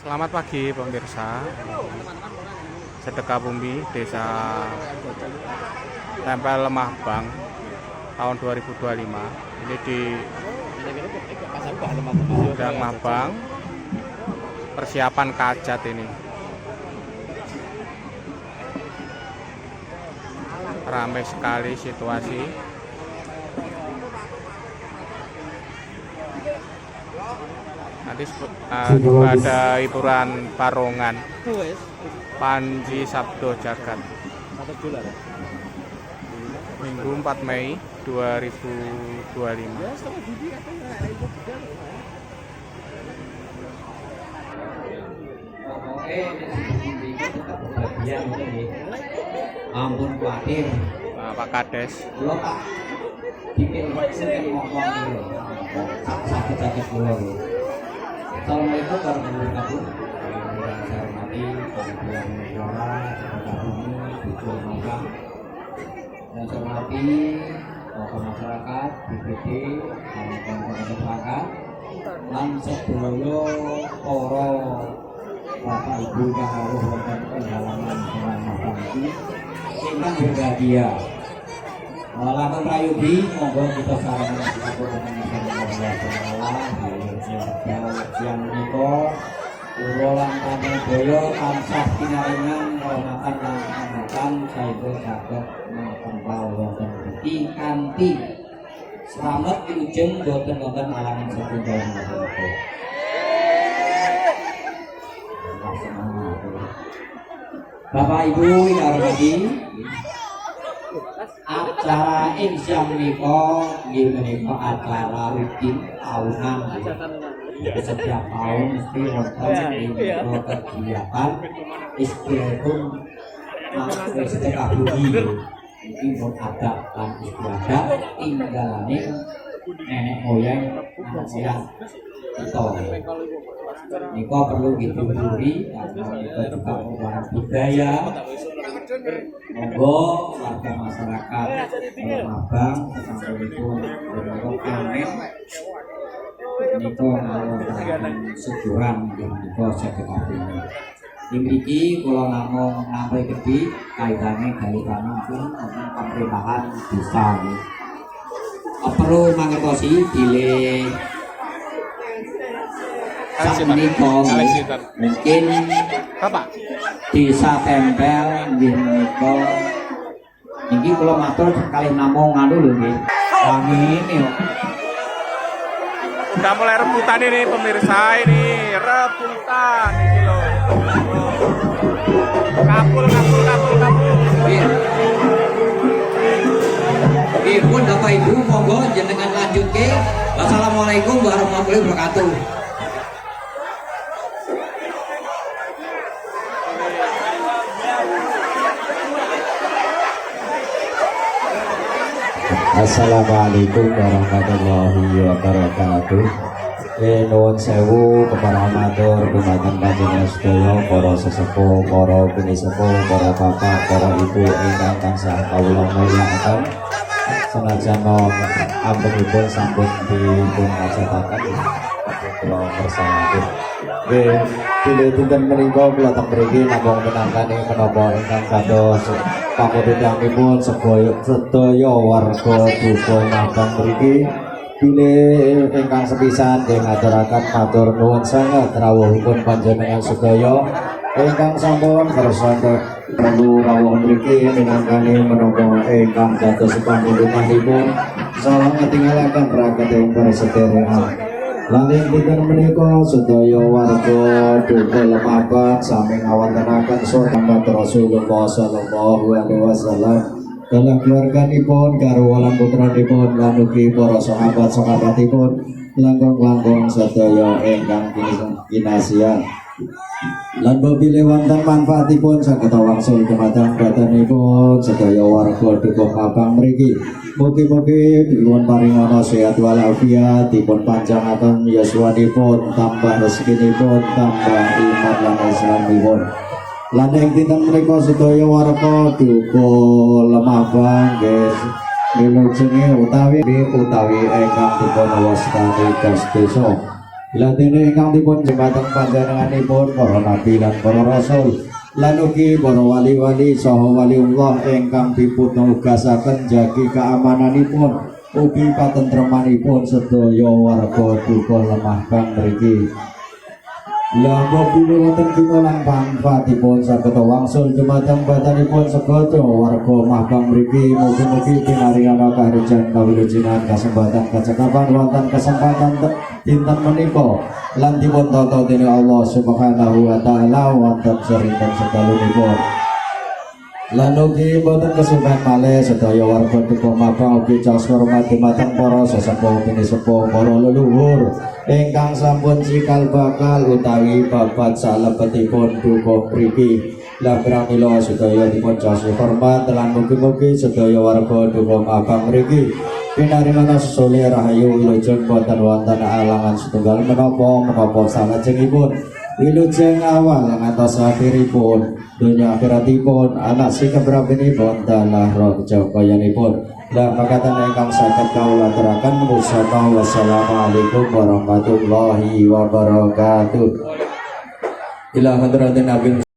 Selamat pagi pemirsa. Sedekah Bumi Desa Tempel Lemah Bang tahun 2025. Ini di Gudang Mabang. Persiapan kajat ini. Ramai sekali situasi. Nanti ada hiburan Barongan Panji Sabdo Jagat Minggu 4 Mei 2025. Ampun khawatir Pak Kades lo tak bikin wakil ngomong sakit-sakit dulu. Assalamualaikum warahmatullahi wabarakatuh. Yang saya hormati Pemilihan Negara Sedekah Bumi Tujuan Mabang, dan saya hormati tokoh masyarakat, BPD, kawan-kawan masyarakat, lan sedaya para Bapak Ibu kang rawuh wonten ing halaman Mabang iki ingkang berbahagia. Langkung prayogi monggo kita sarana dengan yang menika kula lan Boyo tansah pinaringan rahmatan lan rahmatan saestu saged mampal wonten iki kanthi slamet wilujeng boten wonten halangan setunggal menika. Bapak Ibu ingkang hormati, acara insya menika nggih menika acara rutin tahunan. Setiap tahun mesti wonten kegiatan istiqomah sedekah bumi. Iki mun ada lan istiadat tinggalane nenek moyang kita. Niko perlu dituturi karena kita juga merupakan budaya. Monggo warga masyarakat Mabang sasampunipun berpanen niko ngalontaken syukuran ing niko sedekah bumi. Mriki kula namung nampi gedhi kaitane kalihanan wonten pemerintahan desa. Perlu mangertosi bilih mungkin Bapak Desa Tempel nggih menika niki kula matur kalih namung anu lho nggih. Amin yo. Udah mulai rebutan ini pemirsa, ini rebutan ini loh. Kapul. Pun Bapak Ibu monggo jenengan lanjutke. Wassalamualaikum warahmatullahi wabarakatuh. Assalamualaikum warahmatullahi wabarakatuh. Nuwun sewu kepada matur dumateng panjenengan sedaya para sesepuh, para pinisepuh, para bapak, para ibu ingkang tansah kawula mulyakaken. Senajan ampunipun sampun dipun ajataken kula persamaken. Bilih dinten menika kula teng mriki namung menangkani menapa ingkang kados pamudhutanipun sedaya warga Duka Mabang mriki. Bilih ingkang sepisan nggih ngaturaken matur nuwun sanget rawuhipun panjenengan sedaya ingkang sampun kersa perlu rawuh mriki minangkani menapa ingkang dados pamudhutanipun salah ngatingalaken raket ing persederekan. Langing dinten menika sedaya warga Duka Mabang sami ngawontenaken sahabat Rasulullah sallallahu alaihi wasallam. Dalam keluarganipun garwa lan putranipun lan ugi para sahabat-sahabatipun langkung-langkung sedaya ingkang kinasihan. Lan bilih wonten manfaatipun saged wangsul dumateng badanipun sedaya warga Duka Mabang mriki. Mugi-mugi dipun paringana sehat walafiat, dipun panjangaken yuswanipun, tambah rezekinipun, tambah iman lan islamipun. Lan ing dinten menika sedaya warga Duka Mabang nggih wilujenge utawi ingkang dipun wastani das desa Ladene ingkang dipun jembatan panjenenganipun para nabi lan para rasul lan ugi para wali-wali saha waliullah ingkang dipunugasaken jagi kaamananipun ugi patentremanipun sedaya warga duka lemah kang mriki. Lah mobil wonten kinolang manfaatipun saged wangsul dumateng badanipun segada warga mahkam mriki mugi-mugi pinaringana kahrijan kawilujengan kasempatan kecekapan wonten kesempatan dinten menika lan dipun tata dening Allah Subhanahu wa taala wonten serinten sedalunipun. Lan ugi boten kesupen malih sedaya warga duka mabang ugi caos hormat dumateng para sesepuh pinisepuh para leluhur ingkang sampun cikal bakal utawi babat salebetipun duka mriki. Lah pramila sedaya dipun caos hormat lan mugi-mugi sedaya warga duka mabang mriki pinaringana sesule rahayu wilujeng boten wonten alangan setunggal menapa salajengipun wilujeng awal ngantos akhiripun dunia akhiratipun anak si keberapinipun dalah roh jogoyanipun. Lah makatan ingkang saged kawula aturaken musana wassalamualaikum warahmatullahi wabarakatuh. Ila hadratin nabi